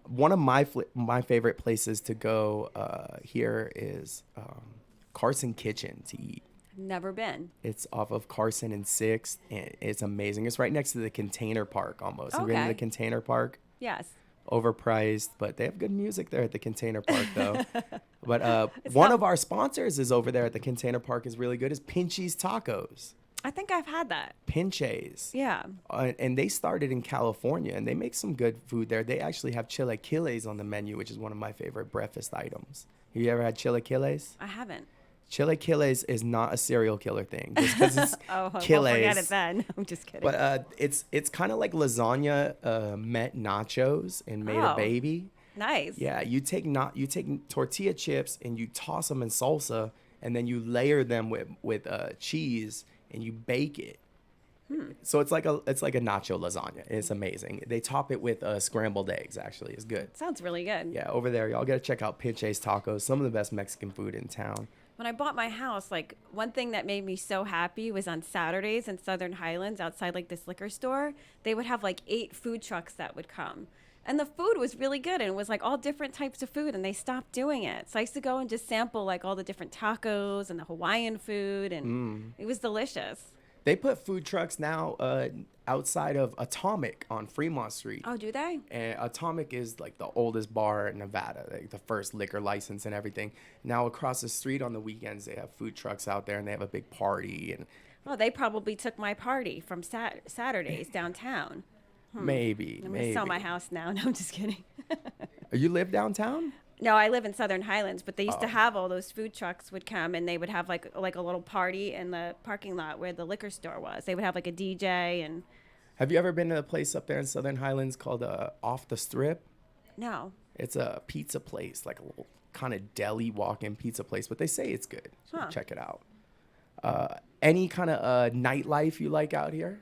S1: One of my favorite places to go here is Carson Kitchen to eat.
S3: Never been.
S1: It's off of Carson and 6th, and it's amazing. It's right next to the Container Park almost. Have you been to
S3: Okay.
S1: the Container Park?
S3: Yes.
S1: Overpriced, but they have good music there at the Container Park, though. But one of our sponsors is over there at the Container Park is really good. Is Pinche's Tacos.
S3: I think I've had that.
S1: Pinche's.
S3: Yeah.
S1: And they started in California, and they make some good food there. They actually have chilaquiles on the menu, which is one of my favorite breakfast items. Have you ever had chilaquiles?
S3: I haven't.
S1: Chilaquiles is not a serial killer thing, just because it's
S3: Oh, well,
S1: chiles.
S3: forget it then. I'm just kidding.
S1: But it's kind of like lasagna met nachos and made a
S3: Oh.
S1: baby.
S3: Nice.
S1: Yeah, you take tortilla chips and you toss them in salsa, and then you layer them with cheese and you bake it. So it's like a nacho lasagna. It's amazing. They top it with scrambled eggs. Actually, it's good.
S3: Sounds really good.
S1: Yeah, over there, y'all gotta check out Pinche's Tacos. Some of the best Mexican food in town.
S3: When I bought my house, like one thing that made me so happy was on Saturdays in Southern Highlands outside like this liquor store, they would have like 8 food trucks that would come. And the food was really good and it was like all different types of food and they stopped doing it. So I used to go and just sample like all the different tacos and the Hawaiian food and it was delicious.
S1: They put food trucks now outside of Atomic on Fremont Street.
S3: Oh, do they?
S1: And Atomic is like the oldest bar in Nevada, like the first liquor license and everything. Now across the street on the weekends, they have food trucks out there and they have a big party. And
S3: Well, they probably took my party from Saturdays downtown.
S1: maybe.
S3: I'm going to sell my house now. No, I'm just kidding.
S1: You live downtown?
S3: No, I live in Southern Highlands, but they used to have all those food trucks would come and they would have like a little party in the parking lot where the liquor store was. They would have like a DJ and
S1: Have you ever been to a place up there in Southern Highlands called Off the Strip?
S3: no.
S1: It's a pizza place, like a little kind of deli walk-in pizza place, but they say it's good. So
S3: Huh.
S1: check it out. Any kind of nightlife you like out here?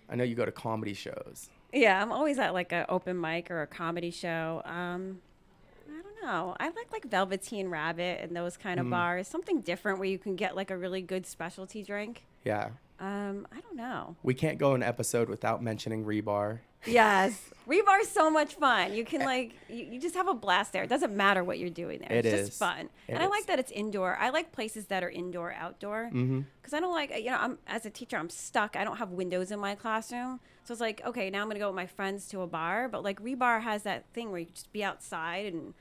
S1: I know you go to comedy shows.
S3: Yeah, I'm always at like an open mic or a comedy show. I don't know. I like Velveteen Rabbit and those kind of bars. Something different where you can get like a really good specialty drink.
S1: Yeah.
S3: I don't know.
S1: We can't go an episode without mentioning Rebar.
S3: Yes. Rebar's so much fun. You can like, you just have a blast there. It doesn't matter what you're doing there.
S1: It
S3: It's
S1: is.
S3: just fun.
S1: It
S3: And I
S1: is.
S3: like that it's indoor. I like places that are indoor, outdoor. Because I don't like, as a teacher, I'm stuck. I don't have windows in my classroom. So it's like, okay, now I'm going to go with my friends to a bar. But like Rebar has that thing where you can just be outside and,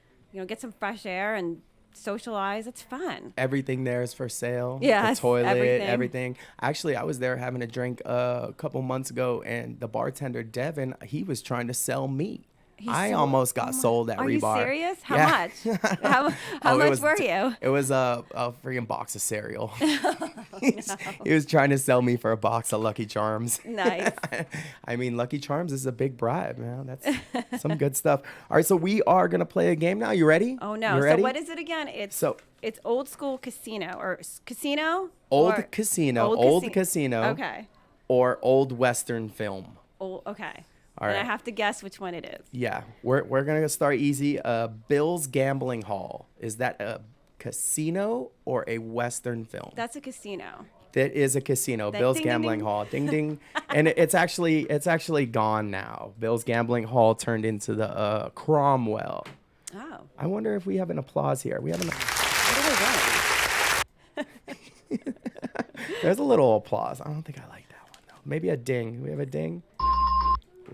S3: get some fresh air and socialize. It's fun.
S1: Everything there is for sale.
S3: Yes,
S1: The toilet,
S3: everything.
S1: everything. Actually, I was there having a drink a couple months ago, and the bartender, Devin, he was trying to sell me. I
S3: sold-
S1: almost got sold at
S3: Are
S1: Rebar.
S3: you serious? How
S1: Yeah.
S3: much? How
S1: Oh,
S3: much were you?
S1: It was a freaking box of cereal. He was trying to sell me for a box of Lucky Charms.
S3: Nice.
S1: I mean, Lucky Charms is a big bribe, man. That's some good stuff. All right, so we are gonna play a game now. You ready?
S3: Oh no!
S1: You
S3: So
S1: ready?
S3: what is it again? It's old school casino or casino.
S1: Old
S3: or-
S1: casino,
S3: Old
S1: old
S3: casi-
S1: casino,
S3: Okay.
S1: or old Western film.
S3: Oh, okay.
S1: All
S3: And
S1: right.
S3: I have to guess which one it is.
S1: Yeah, we're gonna start easy. Bill's Gambling Hall. Is that casino or a Western film?
S3: That's a casino.
S1: That is a casino. Bill's
S3: ding, ding,
S1: Gambling
S3: ding.
S1: Hall. Ding ding. And it's actually gone now. Bill's Gambling Hall turned into the Cromwell.
S3: Oh.
S1: I wonder if we have an applause here. We have an.
S3: What do I
S1: There's a little applause. I don't think I like that one though. Maybe a ding. We have a ding.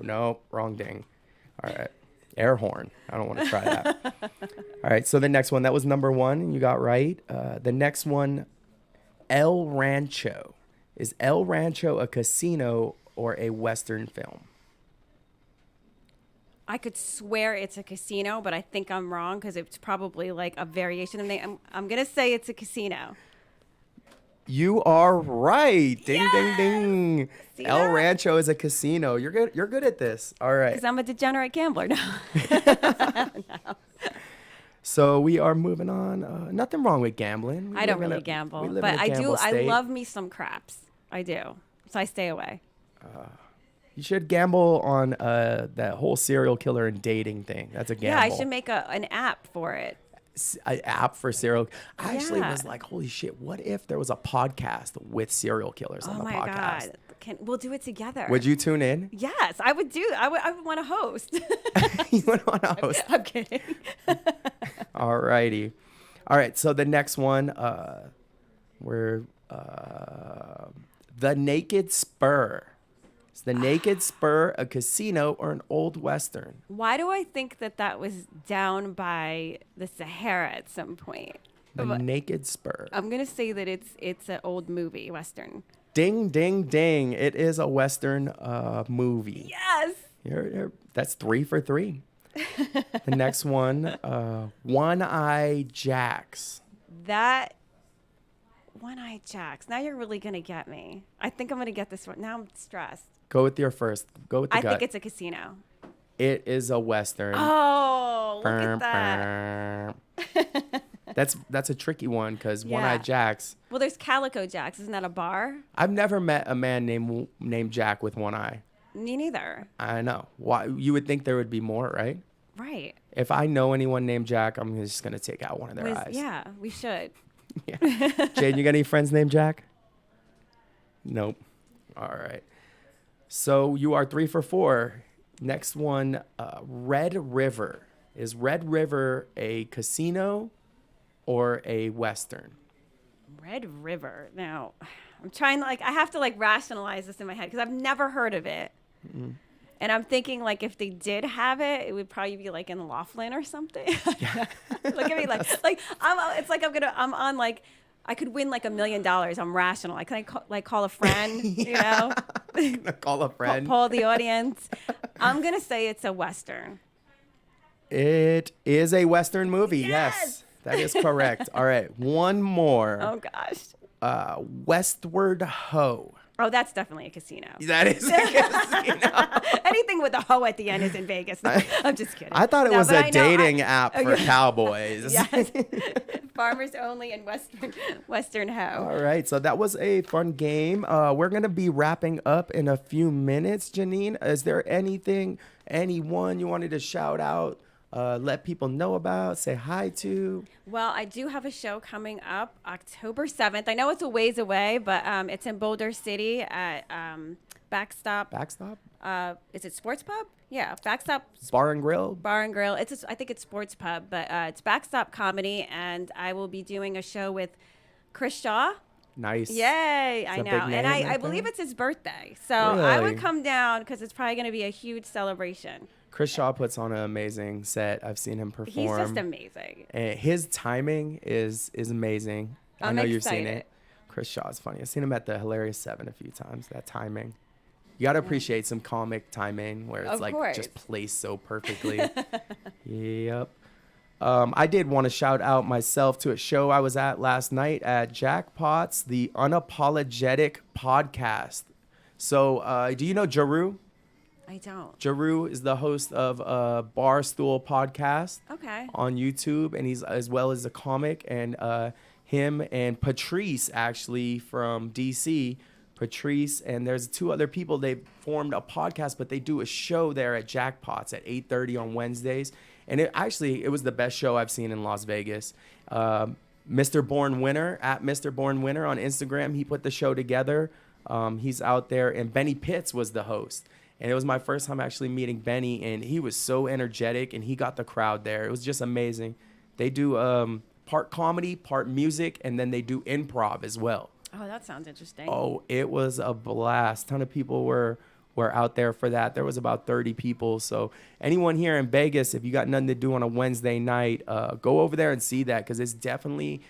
S1: No, wrong ding. All right. Air horn. I don't want to try that. All right. So the next one, that was number 1. You got right. The next one, El Rancho. Is El Rancho a casino or a Western film?
S3: I could swear it's a casino, but I think I'm wrong because it's probably like a variation of name. I'm gonna say it's a casino.
S1: You are right. Ding, ding, ding.
S3: See
S1: El
S3: that?
S1: Rancho is a casino. You're good. You're good at this. All right.
S3: Because I'm a degenerate gambler now.
S1: So we are moving on. Nothing wrong with gambling. We
S3: I don't
S1: live in
S3: really
S1: a-
S3: gamble,
S1: we live
S3: but
S1: in a
S3: I
S1: gamble
S3: do. I
S1: state.
S3: love me some craps. I do. So I stay away.
S1: You should gamble on that whole serial killer and dating thing. That's a gamble.
S3: Yeah, I should make an app for it.
S1: An app for serial. I actually
S3: Yeah.
S1: was like, holy shit! What if there was a podcast with serial killers on
S3: Oh
S1: the
S3: my
S1: podcast?
S3: god, we'll do it together.
S1: Would you tune in?
S3: Yes, I would do. I would want to host.
S1: You would want to host.
S3: I'm kidding.
S1: All righty. All right. So the next one, we're the Naked Spur. Is the Naked Spur a casino or an old Western?
S3: Why do I think that was down by the Sahara at some point?
S1: The Naked Spur.
S3: I'm gonna say that it's an old movie, Western.
S1: Ding, ding, ding. It is a Western movie.
S3: Yes.
S1: That's 3 for 3. The next one, One Eye Jacks.
S3: That One-Eyed Jacks. Now you're really gonna get me. I think I'm gonna get this one. Now I'm stressed.
S1: Go with your first. Go with the
S3: I
S1: gut.
S3: think it's a casino.
S1: It is a Western.
S3: Oh, look at that.
S1: That's a tricky one because
S3: Yeah.
S1: One Eye Jacks.
S3: Well, there's Calico Jacks. Isn't that a bar?
S1: I've never met a man named Jack with one eye.
S3: Me neither.
S1: I know. Why? You would think there would be more, right?
S3: Right.
S1: If I know anyone named Jack, I'm just gonna take out one of their eyes.
S3: Yeah, we should.
S1: Yeah. Jade, you got any friends named Jack? Nope. All right. So you are 3 for 4. Next one, Red River. Is Red River a casino or a Western?
S3: Red River. Now, I'm trying to I have to rationalize this in my head because I've never heard of it.
S1: Mm-hmm.
S3: And I'm thinking if they did have it, it would probably be in Laughlin or something. Look at me I'm on I could win $1 million. I'm rational. Can I call a friend? You know,
S1: Call a friend.
S3: poll the audience. I'm gonna say it's a Western.
S1: It is a Western movie. Yes, that is correct. All right, one more.
S3: Oh gosh.
S1: Westward Ho.
S3: Oh, that's definitely a casino.
S1: That is a casino.
S3: Anything with a hoe at the end is in Vegas. No, I'm just kidding.
S1: I thought it
S3: No,
S1: was
S3: but
S1: a
S3: I know
S1: dating app for
S3: yeah.
S1: cowboys.
S3: Yes. Farmers only and Western hoe.
S1: All right, so that was a fun game. We're going to be wrapping up in a few minutes. Janine, is there anyone you wanted to shout out, let people know about, say hi to?
S3: Well, I do have a show coming up October 7th. I know it's a ways away, but it's in Boulder City at Backstop.
S1: Backstop?
S3: Is it Sports Pub? Yeah, Backstop
S1: Bar and Grill?
S3: Bar and Grill. I think it's Sports Pub, but it's Backstop Comedy, and I will be doing a show with Chris Shaw.
S1: Nice.
S3: Yay, I
S1: a
S3: know.
S1: big
S3: And
S1: name
S3: I
S1: right
S3: believe
S1: there?
S3: it's his birthday. So I
S1: Really?
S3: would come down because it's probably going to be a huge celebration.
S1: Chris Shaw puts on an amazing set. I've seen him perform.
S3: He's just amazing.
S1: And his timing is amazing. I
S3: I'm
S1: know you've seen
S3: excited.
S1: it. Chris Shaw is funny. I've seen him at the Hilarious 7 a few times. That timing. You got to appreciate some comic timing where it's
S3: Of course.
S1: just placed so perfectly. Yep. I did want to shout out myself to a show I was at last night at Jackpot's, the Unapologetic Podcast. So do you know Jaru?
S3: I don't.
S1: Jaru is the host of a Barstool podcast
S3: Okay.
S1: on YouTube, and he's as well as a comic. And him and Patrice, actually from DC, Patrice, and there's 2 other people. They've formed a podcast, but they do a show there at Jackpots at 8:30 on Wednesdays. And it was the best show I've seen in Las Vegas. Mr. Born Winner at Mr. Born Winner on Instagram. He put the show together. He's out there, and Benny Pitts was the host. And it was my first time actually meeting Benny, and he was so energetic, and he got the crowd there. It was just amazing. They do part comedy, part music, and then they do improv as well.
S3: Oh, that sounds interesting.
S1: Oh, it was a blast. Ton of people were out there for that. There was about 30 people. So anyone here in Vegas, if you got nothing to do on a Wednesday night, go over there and see that, because it's definitely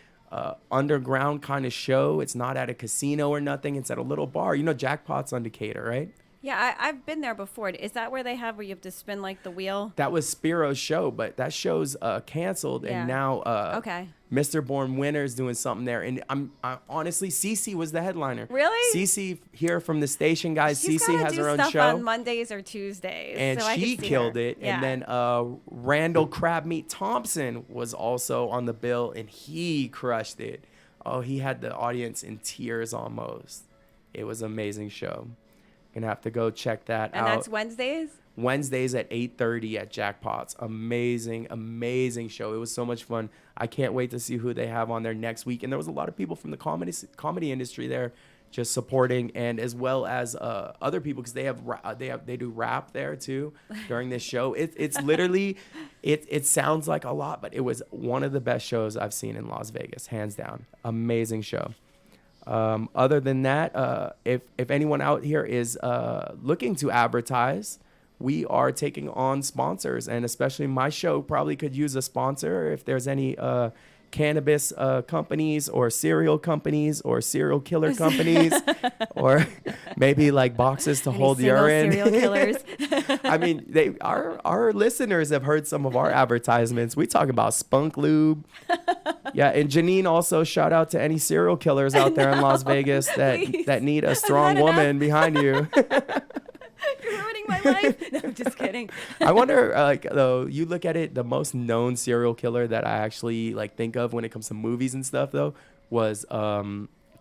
S1: underground kind of show. It's not at a casino or nothing. It's at a little bar. You know, Jackpot's on Decatur, right?
S3: Yeah, I've been there before. Is that where they have where you have to spin like the wheel?
S1: That was Spiro's show, but that show's canceled,
S3: Yeah.
S1: and now
S3: Okay.
S1: Mr. Born Winner's doing something there. And I honestly, Cece was the headliner.
S3: Really?
S1: Cece here from the station, guys.
S3: She's
S1: Cece
S3: gotta
S1: has
S3: do
S1: her own
S3: stuff
S1: show.
S3: on Mondays or Tuesdays,
S1: And
S3: so I
S1: she
S3: could see
S1: killed
S3: her.
S1: it.
S3: Yeah.
S1: And then Randall Crabmeat Thompson was also on the bill, and he crushed it. Oh, he had the audience in tears almost. It was an amazing show. Gonna have to go check that out.
S3: And that's Wednesdays?
S1: Wednesdays at 8:30 at Jackpots. Amazing, amazing show. It was so much fun. I can't wait to see who they have on there next week. And there was a lot of people from the comedy industry there, just supporting, and as well as other people, because they do rap there too during this show. It's literally it sounds like a lot, but it was one of the best shows I've seen in Las Vegas, hands down. Amazing show. Other than that, if anyone out here is looking to advertise, we are taking on sponsors, and especially my show probably could use a sponsor. If there's any cannabis companies or cereal companies or serial killer companies, or maybe like boxes to hold urine.
S3: Serial killers.
S1: I mean, our listeners have heard some of our advertisements. We talk about Spunk Lube. Yeah, and Janine also, shout out to any serial killers out there in Las Vegas that need a strong woman behind you.
S3: You're ruining my life. No, I'm just kidding.
S1: I wonder, though, you look at it, the most known serial killer that I actually think of when it comes to movies and stuff, though, was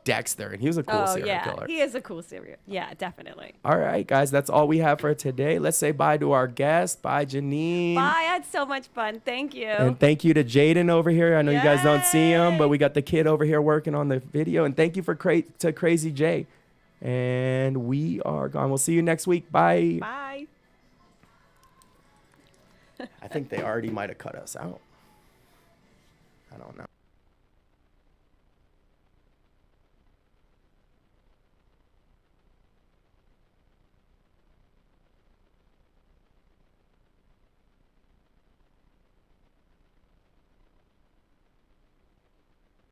S1: Dexter, and he was a cool serial killer.
S3: He is a cool serial. Yeah, definitely.
S1: All right, guys, that's all we have for today. Let's say bye to our guest. Bye, Janine.
S3: Bye. I had so much fun. Thank you.
S1: And thank you to Jaden over here. I know you guys don't see him,
S3: Yay.
S1: but we got the kid over here working on the video. And thank you to Crazy Jay. And we are gone. We'll see you next week. Bye.
S3: Bye.
S1: I think they already might have cut us out. I don't know.